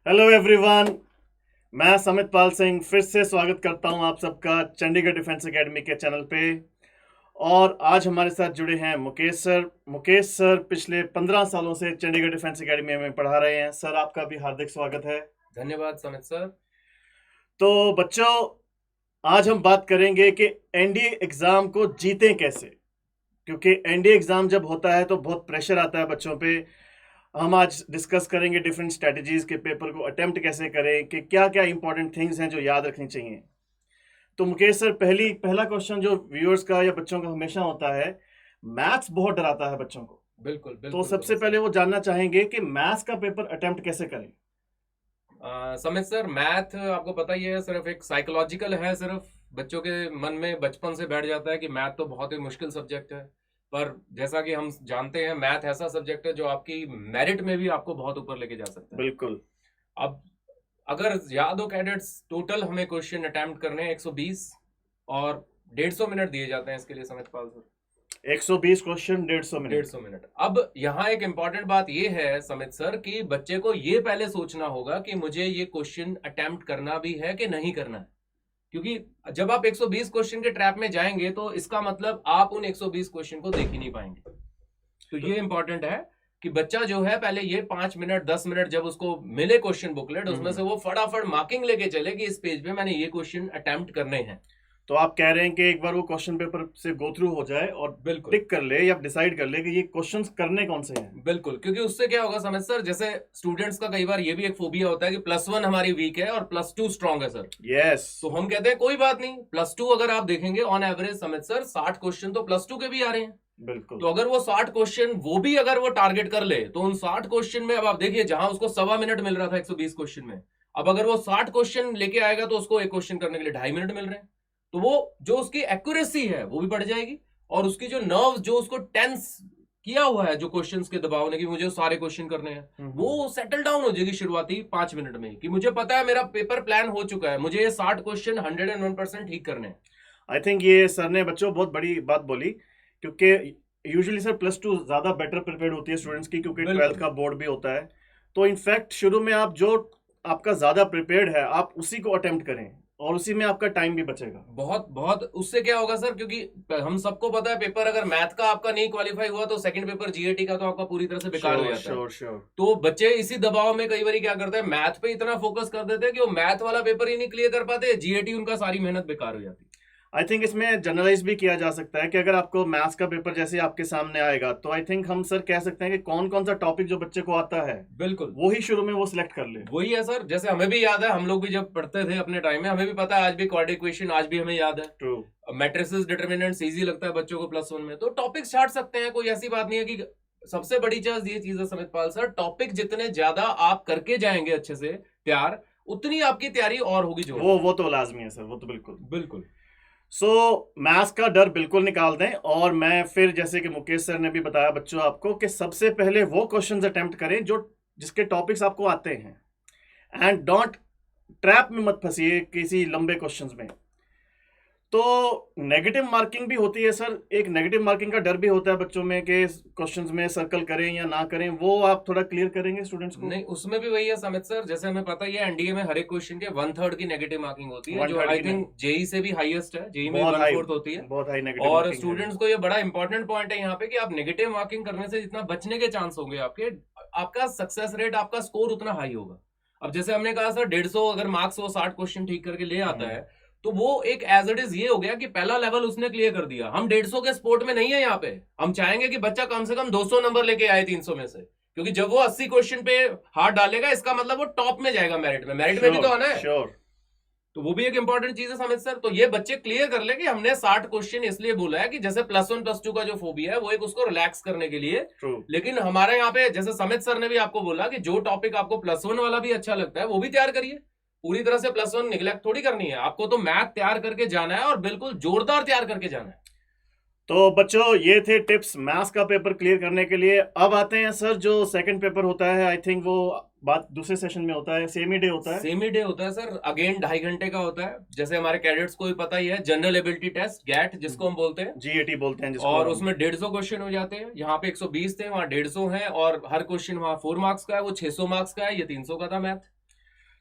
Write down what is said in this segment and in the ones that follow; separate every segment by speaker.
Speaker 1: Hello everyone. मैं समित पाल सिंह फिर से स्वागत करता हूं आप सबका चंडीगढ़ डिफेंस एकेडमी के चैनल पे। और आज हमारे साथ जुड़े हैं मुकेश सर। मुकेश सर पिछले 15 सालों से चंडीगढ़ डिफेंस एकेडमी में पढ़ा रहे हैं। सर आपका भी हार्दिक स्वागत है।
Speaker 2: धन्यवाद समित सर।
Speaker 1: तो बच्चों, आज हम बात करेंगे कि एनडीए एग्जाम को जीतें कैसे, क्योंकि एनडीए एग्जाम जब होता है तो बहुत प्रेशर आता है बच्चों पे। हम आज डिस्कस करेंगे डिफरेंट स्ट्रेटजीज के पेपर को अटेम्प्ट कैसे करें, कि क्या क्या इंपॉर्टेंट थिंग्स हैं जो याद रखनी चाहिए। तो मुकेश सर, पहला क्वेश्चन जो व्यूअर्स का या बच्चों का हमेशा होता है, मैथ्स बहुत डराता है बच्चों को।
Speaker 2: बिल्कुल
Speaker 1: तो
Speaker 2: बिल्कुल
Speaker 1: सबसे
Speaker 2: समित
Speaker 1: पहले
Speaker 2: सर।
Speaker 1: वो जानना चाहेंगे कि मैथ्स का पेपर अटेम्प्ट कैसे करें।
Speaker 2: समित सर, मैथ आपको पता ही है, सिर्फ एक साइकोलॉजिकल है। सिर्फ बच्चों के मन में बचपन से बैठ जाता है कि मैथ तो बहुत ही मुश्किल सब्जेक्ट है। पर जैसा कि हम जानते हैं, मैथ ऐसा सब्जेक्ट है जो आपकी मेरिट में भी आपको बहुत ऊपर लेके जा सकता है।
Speaker 1: बिल्कुल।
Speaker 2: अब अगर याद हो कैडेट्स, टोटल हमें क्वेश्चन अटेम्प्ट करने हैं 120 और 150 मिनट दिए जाते हैं इसके लिए समित पाल सर।
Speaker 1: 120 question 150 minute.
Speaker 2: 150 मिनट। अब यहाँ एक इंपॉर्टेंट बात ये है समित सर कि बच्चे को ये पहले सोचना होगा कि मुझे ये क्वेश्चन अटेम्प्ट करना भी है कि नहीं करना है। क्योंकि जब आप 120 क्वेश्चन के ट्रैप में जाएंगे तो इसका मतलब आप उन 120 क्वेश्चन को देख ही नहीं पाएंगे। तो ये इंपॉर्टेंट है कि बच्चा जो है पहले ये 5 मिनट 10 मिनट जब उसको मिले क्वेश्चन बुकलेट, उसमें से वो फटाफट मार्किंग लेके चले कि इस पेज पे मैंने ये क्वेश्चन अटेम्प्ट करने हैं।
Speaker 1: तो आप कह रहे हैं कि एक बार वो क्वेश्चन पेपर से गो थ्रू हो जाए और
Speaker 2: बिल्कुल
Speaker 1: टिक कर ले या डिसाइड कर ले कि ये क्वेश्चंस करने कौन से हैं।
Speaker 2: बिल्कुल, क्योंकि उससे क्या होगा समझ सर, जैसे स्टूडेंट्स का कई बार ये भी एक फोबिया होता है कि +1 हमारी वीक है और +2 स्ट्रांग है सर।
Speaker 1: यस।
Speaker 2: तो हम कहते हैं कोई बात नहीं, +2 अगर आप देखेंगे ऑन एवरेज समझ सर 60 क्वेश्चन तो +2 के भी आ रहे हैं।
Speaker 1: बिल्कुल।
Speaker 2: तो अगर वो 60 क्वेश्चन वो भी अगर वो टारगेट कर ले तो उन 60 क्वेश्चन में, अब आप देखिए जहां उसको 1.25 मिनट मिल रहा था 120 क्वेश्चन में, अब अगर वो 60 क्वेश्चन लेके आएगा तो उसको एक क्वेश्चन करने के लिए 2.5 मिनट मिल रहे हैं। तो वो जो उसकी एक्यूरेसी है वो भी बढ़ जाएगी, और उसकी जो नर्व जो उसको टेंस किया हुआ है जो क्वेश्चंस के दबाव ने कि मुझे सारे क्वेश्चन करने हैं, वो सेटल डाउन हो जाएगी शुरुआती 5 मिनट में कि मुझे पता है मेरा पेपर प्लान हो चुका है, मुझे ये 60 क्वेश्चन 101% ठीक करने हैं।
Speaker 1: आई थिंक ये सर ने बच्चों बहुत बड़ी बात बोली, क्योंकि यूजुअली सर +2 ज़्यादा बेटर प्रिपेयर्ड होती है स्टूडेंट्स की, क्योंकि 12th
Speaker 2: बिल्कुल
Speaker 1: का बोर्ड भी होता है। तो इनफैक्ट शुरू में आप जो आपका ज़्यादा प्रिपेयर्ड है आप उसी को अटेम्प्ट करें, और उसी में आपका टाइम भी बचेगा।
Speaker 2: बहुत बहुत, उससे क्या होगा सर, क्योंकि हम सबको पता है पेपर अगर मैथ का आपका नहीं क्वालिफाई हुआ तो सेकंड पेपर जीएटी का तो आपका पूरी तरह से बेकार हो
Speaker 1: श्योर
Speaker 2: जाता है।
Speaker 1: Sure sure.
Speaker 2: तो बच्चे इसी दबाव में कई बार क्या करते हैं, मैथ पे इतना फोकस कर देते हैं कि वो मैथ वाला पेपर ही नहीं क्लियर कर पाते, जीएटी उनका सारी मेहनत बेकार हो जाती है।
Speaker 1: आई थिंक इसमें जनरलाइज भी किया जा सकता है कि अगर आपको मैथ्स का पेपर जैसे आपके सामने आएगा तो आई थिंक हम सर कह सकते हैं कि कौन कौन सा टॉपिक जो बच्चे को आता है
Speaker 2: बिल्कुल
Speaker 1: वो ही शुरू में वो सिलेक्ट कर ले।
Speaker 2: वही है सर, जैसे हमें भी याद है, हम लोग भी जब पढ़ते थे अपने टाइम में, हमें भी पता है, आज भी क्वाड्रेटिक इक्वेशन आज भी हमें याद है।
Speaker 1: ट्रू।
Speaker 2: मैट्रिसेस डिटर्मिनेंट्स इजी लगता है बच्चों को +1 में, तो टॉपिक छाट सकते हैं, कोई ऐसी बात नहीं है कि। सबसे बड़ी चीज ये चीज है समित पाल सर, टॉपिक जितने ज्यादा आप करके जाएंगे अच्छे से तैयार, उतनी आपकी तैयारी और होगी जोरदार।
Speaker 1: वो तो लाजमी है सर, वो तो बिल्कुल।
Speaker 2: बिल्कुल
Speaker 1: सो मैथ्स का डर बिल्कुल निकाल दें, और मैं फिर जैसे कि मुकेश सर ने भी बताया बच्चों आपको कि सबसे पहले वो क्वेश्चंस अटेम्प्ट करें जो जिसके टॉपिक्स आपको आते हैं, एंड डोंट ट्रैप में मत फंसिए किसी लंबे क्वेश्चंस में। तो नेगेटिव मार्किंग भी होती है सर, एक नेगेटिव मार्किंग का डर भी होता है बच्चों में कि क्वेश्चंस में सर्कल करें या ना करें, वो आप थोड़ा क्लियर करेंगे स्टूडेंट्स को।
Speaker 2: नहीं, उसमें भी वही है समित सर, जैसे हमें पता ही है एनडीए में हर एक क्वेश्चन के 1/3 की नेगेटिव मार्किंग होती है,
Speaker 1: वन
Speaker 2: जो
Speaker 1: थर्ड
Speaker 2: आई
Speaker 1: की
Speaker 2: थिंक जेई से भी हाईएस्ट है, जेई में
Speaker 1: बहुत हाई,
Speaker 2: 1/4 होती है।
Speaker 1: बहुत हाई नेगेटिव
Speaker 2: और
Speaker 1: मार्किंग है।
Speaker 2: स्टूडेंट्स को ये बड़ा इंपॉर्टेंट पॉइंट है यहाँ पे कि आप नेगेटिव मार्किंग करने से जितना बचने के चांस होंगे आपके, आपका सक्सेस रेट, आपका स्कोर उतना हाई होगा। अब जैसे हमने कहा सर 150 अगर मार्क्स वो 60 क्वेश्चन ठीक करके ले आता है, तो वो एक एज इट इज ये हो गया कि पहला लेवल उसने क्लियर कर दिया। हम 150 के स्पोर्ट में नहीं है यहाँ पे, हम चाहेंगे कि बच्चा कम से कम 200 नंबर लेके आए 300 में से, क्योंकि जब वो 80 क्वेश्चन पे हाथ डालेगा इसका मतलब वो टॉप में जाएगा मेरिट में, मेरिट में भी तो आना है।
Speaker 1: श्योर।
Speaker 2: तो वो भी एक इंपॉर्टेंट चीज है समित सर। तो ये बच्चे क्लियर कर ले कि हमने 60 क्वेश्चन इसलिए बोला है कि जैसे +1 +2 का जो फोबिया है वो एक उसको रिलैक्स करने के लिए।
Speaker 1: ट्रू।
Speaker 2: लेकिन हमारे यहाँ पे जैसे समित सर ने भी आपको बोला कि जो टॉपिक आपको +1 वाला भी अच्छा लगता है वो भी तैयार करिए, पूरी तरह से +1 निगलेक्ट थोड़ी करनी है आपको, तो मैथ तैयार करके जाना है और बिल्कुल जोरदार तैयार करके जाना है।
Speaker 1: तो बच्चों ये थे टिप्स मैथ्स का पेपर क्लियर करने के लिए। अब आते हैं सर जो सेकंड पेपर होता है, आई थिंक वो बात दूसरे सेशन में होता है, सेम ही डे होता है।
Speaker 2: सेम ही डे होता है सर, अगेन 2.5 घंटे का होता है। जैसे हमारे कैडेट्स को भी पता ही है, जनरल एबिलिटी टेस्ट गैट जिसको हम बोलते हैं,
Speaker 1: जीएटी बोलते हैं जिसको
Speaker 2: और
Speaker 1: हम।
Speaker 2: उसमें 150 क्वेश्चन हो जाते हैं। यहाँ पे 120 थे, वहां 150 है, और हर क्वेश्चन वहां 4 मार्क्स का है, वो 600 मार्क्स का है, ये 300 का था मैथ।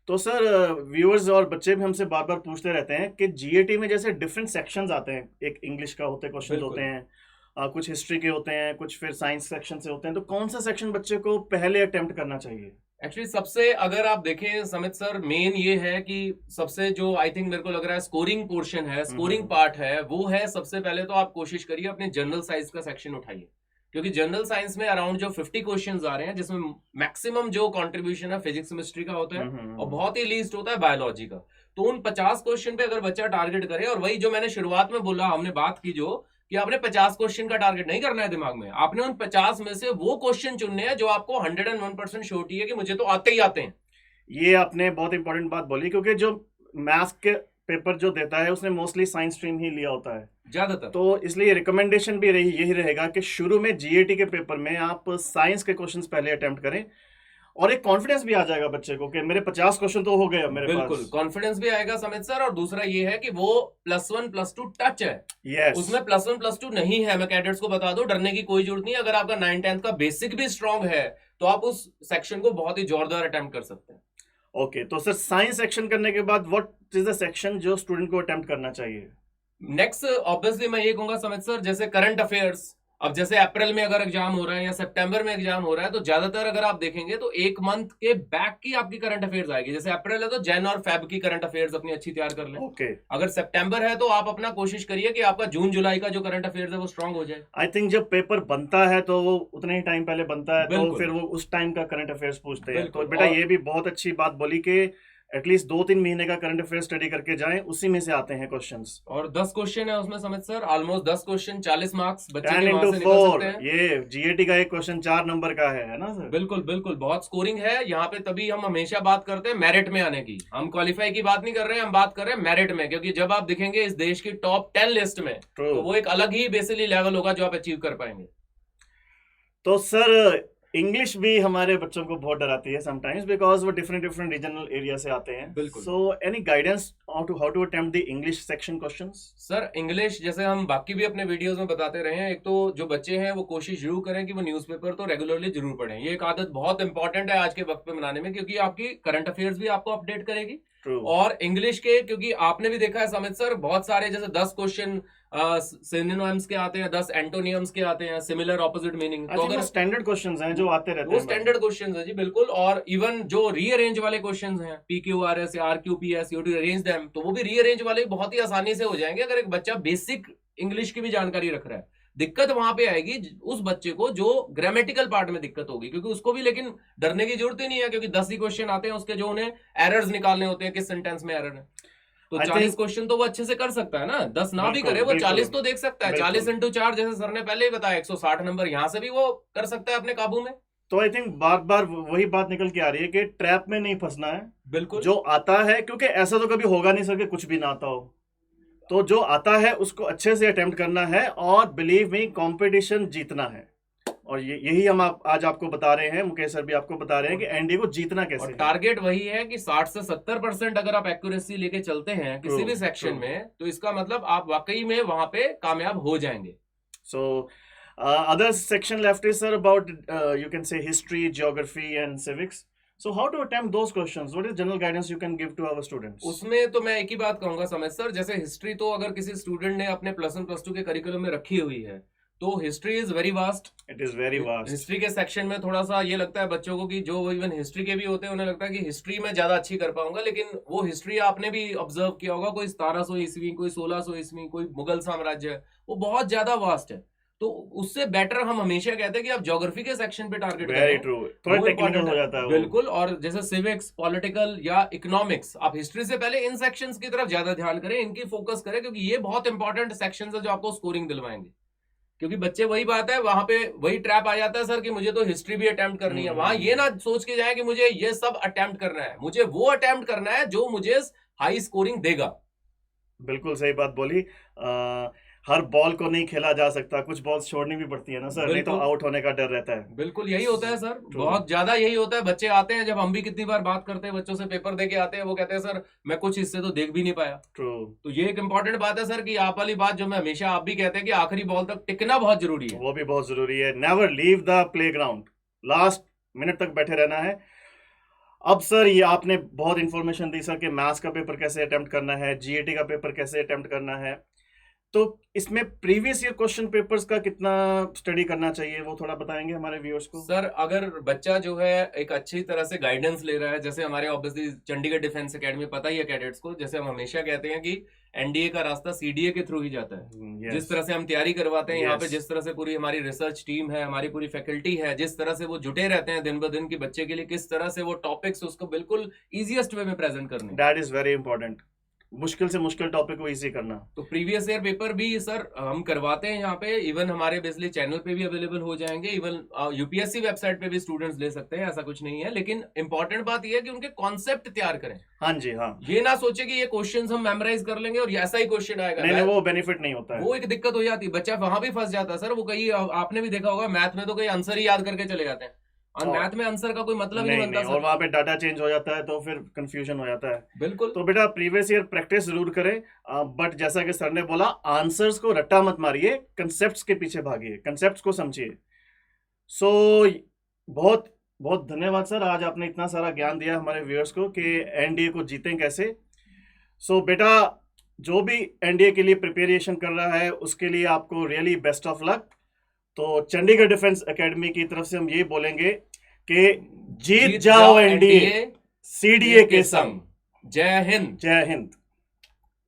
Speaker 1: तो सर व्यूअर्स और बच्चे भी हमसे बार बार पूछते रहते हैं कि जीएटी में जैसे डिफरेंट सेक्शंस आते हैं, एक इंग्लिश का होते क्वेश्चन होते
Speaker 2: बिल्कुल।
Speaker 1: हैं, कुछ हिस्ट्री के होते हैं, कुछ फिर साइंस सेक्शन से होते हैं, तो कौन सा सेक्शन बच्चे को पहले अटेम्प्ट करना चाहिए?
Speaker 2: एक्चुअली सबसे अगर आप देखें समित सर, मेन ये है कि सबसे जो आई थिंक मेरे को लग रहा है स्कोरिंग पोर्शन है, स्कोरिंग पार्ट है, वो है सबसे पहले तो आप कोशिश करिए अपने जनरल साइंस का सेक्शन उठाइए, क्योंकि जनरल साइंस में अराउंड जो 50 क्वेश्चंस आ रहे हैं, जिसमें मैक्सिमम जो कंट्रीब्यूशन है फिजिक्स केमिस्ट्री का होता है और बहुत ही लीस्ट होता है बायोलॉजी का। तो उन 50 क्वेश्चन पे अगर बच्चा टारगेट करे, और वही जो मैंने शुरुआत में बोला, हमने बात की जो कि आपने 50 क्वेश्चन का टारगेट नहीं करना है दिमाग में, आपने उन 50 में से वो क्वेश्चन चुनने हैं जो आपको 101% श्योरिटी है कि मुझे तो आते ही आते हैं।
Speaker 1: ये आपने बहुत इंपॉर्टेंट बात बोली, क्योंकि जो मैथ्स के पेपर जो देता है उसने मोस्टली साइंस स्ट्रीम ही लिया होता है
Speaker 2: ज्यादातर।
Speaker 1: तो इसलिए रिकमेंडेशन भी यही रहेगा कि शुरू में जीएटी के पेपर में आप साइंस के क्वेश्चंस पहले अटेम्प्ट करें, और एक कॉन्फिडेंस भी आ जाएगा बच्चे को कि मेरे 50 क्वेश्चन तो हो गए अब मेरे
Speaker 2: बिल्कुल
Speaker 1: पास।
Speaker 2: कॉन्फिडेंस भी आएगा समित सर, और दूसरा ये है कि वो +1 +2 टच है।
Speaker 1: यस,
Speaker 2: उसमें +1 +2 नहीं है। मैं कैडेट्स को बता दूं, डरने की कोई जरूरत नहीं है। अगर आपका 9 10th का बेसिक भी स्ट्रांग है तो आप उस सेक्शन को बहुत ही जोरदार अटेम्प्ट कर सकते हैं।
Speaker 1: ओके, तो सर साइंस सेक्शन करने के बाद व्हाट इज द सेक्शन जो स्टूडेंट को अटेम्प्ट करना चाहिए?
Speaker 2: नेक्स्ट ऑब्वियसली मैं ये कहूंगा समित सर, जैसे करंट अफेयर्स, अब जैसे अप्रैल में अगर एग्जाम हो रहा है या सितंबर में एग्जाम हो रहा है, तो ज्यादातर अगर आप देखेंगे तो एक मंथ के बैक की आपकी करंट अफेयर्स आएगी। जैसे अप्रैल है तो जैन और फेब की करंट अफेयर्स अपनी अच्छी तैयार कर लें।
Speaker 1: ओके,
Speaker 2: अगर सितंबर है तो आप अपना कोशिश करिए कि आपका जून जुलाई का जो करंट अफेयर्स है वो स्ट्रांग हो जाए।
Speaker 1: आई थिंक जब पेपर बनता है तो वो उतने ही टाइम पहले बनता है, तो
Speaker 2: बिल्कुल।
Speaker 1: फिर वो उस टाइम का करंट अफेयर्स पूछते हैं। तो
Speaker 2: बिल्कुल।
Speaker 1: बेटा
Speaker 2: और
Speaker 1: ये भी बहुत अच्छी बात बोली कि एटलीस्ट 2-3 महीने का करंट अफेयर स्टडी करके जाएं, उसी में से आते हैं क्वेश्चंस।
Speaker 2: और 10 क्वेश्चन है उसमें समित सर, ऑलमोस्ट 10 क्वेश्चन 40 मार्क्स बच्चे
Speaker 1: 10
Speaker 2: के वहां
Speaker 1: इंटू
Speaker 2: से निकल
Speaker 1: 4,
Speaker 2: सकते हैं।
Speaker 1: ये जीएटी का एक क्वेश्चन 4 नंबर का है ना सर?
Speaker 2: बिल्कुल बिल्कुल, बहुत स्कोरिंग है यहाँ पे। तभी हम हमेशा बात करते हैं मेरिट में आने की। हम क्वालिफाई की बात नहीं कर रहे हैं, हम बात कर रहे हैं मेरिट में, क्योंकि जब आप दिखेंगे इस देश की टॉप 10 लिस्ट में
Speaker 1: ट्रू।
Speaker 2: तो वो एक अलग ही बेसिकली लेवल होगा जो आप अचीव कर पाएंगे।
Speaker 1: तो सर इंग्लिश भी हमारे बच्चों को बहुत डराती है समटाइम्स, बिकॉज वो डिफरेंट डिफरेंट रीजनल एरिया से आते हैं।
Speaker 2: बिल्कुल।
Speaker 1: So any guidance how to attempt the English section questions?
Speaker 2: Sir English जैसे हम बाकी भी अपने वीडियोस में बताते रहे हैं, एक तो जो बच्चे हैं वो कोशिश जरूर करें कि वो न्यूज़पेपर तो रेगुलरली जरूर पढ़ें। ये एक आदत बहुत इंपॉर्टेंट है आज के वक्त पे बनाने में, क्योंकि आपकी करंट अफेयर्स भी आपको अपडेट करेगी।
Speaker 1: ट्रू।
Speaker 2: और इंग्लिश के, क्योंकि आपने भी देखा है समित सर, बहुत सारे जैसे 10 क्वेश्चन सिनोनिम्स के आते हैं, 10 एंटोनियम्स के आते हैं, सिमिलर ऑपोजिट मीनिंग। तो अगर
Speaker 1: स्टैंडर्ड क्वेश्चंस हैं जो आते रहते
Speaker 2: वो
Speaker 1: हैं,
Speaker 2: स्टैंडर्ड क्वेश्चंस है जी, बिल्कुल। और इवन जो रीअरेंज वाले क्वेश्चंस हैं, PQRS या RQPS, you to arrange them, तो वो भी रीअरेंज वाले बहुत ही आसानी से हो जाएंगे अगर एक बच्चा बेसिक इंग्लिश की भी जानकारी रख रहा है। दिक्कत वहां पे आएगी उस बच्चे को जो ग्रामेटिकल पार्ट में दिक्कत होगी, क्योंकि उसको भी लेकिन डरने की जरूरत ही नहीं है, क्योंकि 10 ही क्वेश्चन आते हैं उसके जो उन्हें एरर्स निकालने होते हैं, किस सेंटेंस में एरर है। तो
Speaker 1: I
Speaker 2: 40
Speaker 1: think-
Speaker 2: क्वेश्चन तो वो अच्छे से कर सकता है ना, 10 ना भी
Speaker 1: बिल्कुल,
Speaker 2: करे वो
Speaker 1: बिल्कुल।
Speaker 2: 40 तो देख सकता है।
Speaker 1: बिल्कुल।
Speaker 2: 40 इंटू 4 जैसे सर ने पहले ही बताया 160 नंबर, यहाँ से भी वो कर सकता है अपने काबू में।
Speaker 1: तो आई थिंक बार बार वही बात निकल के आ रही है कि ट्रैप में नहीं फंसना है।
Speaker 2: बिल्कुल।
Speaker 1: जो आता है, क्योंकि ऐसा तो कभी होगा नहीं सर कि कुछ भी ना आता हो, तो जो आता है उसको अच्छे से अटेम्प्ट करना है, और बिलीव मी कंपटीशन जीतना है। और यही हम आज आपको बता रहे हैं, मुकेश सर भी आपको बता रहे हैं कि एनडीए को जीतना कैसे
Speaker 2: और
Speaker 1: है।
Speaker 2: टारगेट वही है कि 60 से 70% अगर आप एक्यूरेसी लेके चलते हैं किसी
Speaker 1: True,
Speaker 2: भी सेक्शन
Speaker 1: true.
Speaker 2: में, तो इसका मतलब आप वाकई में वहां पे कामयाब हो जाएंगे।
Speaker 1: So, other section left is sir about you can say history, geography, and civics. So, how to attempt those questions? What is general guidance you can give to our students?
Speaker 2: उसमें तो मैं एक ही बात कहूंगा समझ सर, जैसे history तो अगर किसी स्टूडेंट ने अपने +1 +2 के करिकुलम में रखी हुई है तो history is very vast.
Speaker 1: It is very vast.
Speaker 2: History के सेक्शन में थोड़ा सा ये लगता है बच्चों को कि जो इवन हिस्ट्री के भी होते हैं उन्हें लगता है कि हिस्ट्री में ज्यादा अच्छी कर पाऊंगा, लेकिन वो हिस्ट्री आपने भी ऑब्जर्व किया होगा, कोई 1700 ईस्वी, कोई 1600 ईस्वी, कोई मुगल साम्राज्य है, वो बहुत ज्यादा वास्ट है। तो उससे बेटर हम हमेशा कहते हैं कि आप ज्योग्राफी के सेक्शन पे टारगेट
Speaker 1: Very
Speaker 2: करें।
Speaker 1: true. थोड़ा
Speaker 2: वो
Speaker 1: टेक्निकल
Speaker 2: important
Speaker 1: हो
Speaker 2: है।
Speaker 1: जाता है वो।
Speaker 2: बिल्कुल। और जैसे सिविक्स, पॉलिटिकल या इकोनॉमिक्स, आप हिस्ट्री से पहले इन सेक्शंस की तरफ ज्यादा ध्यान करें, इनकी फोकस करें, क्योंकि ये बहुत इंपॉर्टेंट सेक्शंस है जो आपको स्कोरिंग दिलवाएंगे। क्योंकि बच्चे वही बात है, वहां पे वही ट्रैप आ जाता है सर कि मुझे तो हिस्ट्री भी अटेम्प्ट करनी है। वहां ये ना सोच के जाए कि मुझे ये सब अटेम्प्ट करना है, मुझे वो अटेम्प्ट करना है जो मुझे हाई स्कोरिंग देगा।
Speaker 1: बिल्कुल सही बात बोली। हर बॉल को नहीं खेला जा सकता, कुछ बॉल्स छोड़नी भी पड़ती है ना सर, नहीं तो
Speaker 2: बिल्कुल।
Speaker 1: आउट होने का डर रहता है।
Speaker 2: बिल्कुल यही होता है सर,
Speaker 1: True.
Speaker 2: बहुत ज्यादा यही होता है। बच्चे आते हैं, जब हम भी कितनी बार बात करते हैं बच्चों से, पेपर दे के आते हैं, वो कहते हैं सर मैं कुछ हिस्से तो देख भी नहीं पाया।
Speaker 1: ट्रू।
Speaker 2: तो ये एक इंपॉर्टेंट बात है सर कि आप वाली बात जो मैं हमेशा आप भी कहते हैं कि आखिरी बॉल तक टिकना बहुत जरूरी है।
Speaker 1: वो भी बहुत जरूरी है। Never leave the playground, last minute तक बैठे रहना है। अब सर ये आपने बहुत इंफॉर्मेशन दी सर कि मैथ्स का पेपर कैसे अटेम्प्ट करना है, जीएटी का पेपर कैसे अटेम्प्ट करना है, तो इसमें प्रीवियस ईयर क्वेश्चन पेपर्स का कितना स्टडी करना चाहिए वो थोड़ा बताएंगे हमारे व्यूअर्स को।
Speaker 2: सर अगर बच्चा जो है एक अच्छी तरह से गाइडेंस ले रहा है, जैसे हमारे ऑब्वियसली चंडीगढ़ डिफेंस एकेडमी पता ही है कैडेट्स को, जैसे हम हमेशा कहते हैं कि एनडीए का रास्ता सीडीए के थ्रू ही जाता है। जिस तरह से हम तैयारी करवाते हैं यहाँ पे, जिस तरह से पूरी हमारी रिसर्च टीम है, हमारी पूरी फैकल्टी है, जिस तरह से वो जुटे रहते हैं दिन ब दिन की बच्चे के लिए किस तरह से वो टॉपिक्स उसको बिल्कुल इजीएस्ट वे में प्रेजेंट करने,
Speaker 1: दैट इज वेरी इंपॉर्टेंट, मुश्किल से मुश्किल टॉपिक को इजी करना।
Speaker 2: तो प्रीवियस ईयर पेपर भी सर हम करवाते हैं यहाँ पे, इवन हमारे बेसिकली चैनल पे भी अवेलेबल हो जाएंगे, इवन यूपीएससी वेबसाइट पे भी स्टूडेंट्स ले सकते हैं, ऐसा कुछ नहीं है। लेकिन इंपॉर्टेंट बात ये है कि उनके कॉन्सेप्ट तैयार करें।
Speaker 1: हाँ जी हाँ,
Speaker 2: ये ना सोचे कि ये क्वेश्चंस हम मेमोराइज कर लेंगे और ऐसा ही क्वेश्चन आएगा,
Speaker 1: नहीं वो बेनिफिट नहीं होता है,
Speaker 2: वो एक दिक्कत हो जाती है, बच्चा वहां भी फंस जाता है सर। वो कई आपने भी देखा होगा मैथ में तो कई आंसर ही याद करके चले जाते हैं, और मैथ में आंसर का कोई मतलब नहीं बनता
Speaker 1: और वहां पे डाटा चेंज हो जाता है तो फिर कंफ्यूजन हो जाता है।
Speaker 2: बिल्कुल।
Speaker 1: तो बेटा प्रीवियस ईयर प्रैक्टिस जरूर करें, बट जैसा कि सर ने बोला आंसर्स को रट्टा मत मारिए, कंसेप्ट्स के पीछे भागिए, कंसेप्ट्स को समझिए। सो बहुत बहुत धन्यवाद सर, आज आपने इतना सारा ज्ञान दिया हमारे व्यूअर्स को कि एनडीए को जीतें कैसे। सो बेटा जो भी एनडीए के लिए प्रिपरेशन कर रहा है उसके लिए आपको रियली बेस्ट ऑफ लक। तो चंडीगढ़ डिफेंस एकेडमी की तरफ से हम ये बोलेंगे कि जीत जाओ एनडीए, सीडीए के संग।
Speaker 2: जय हिंद।
Speaker 1: जय हिंद।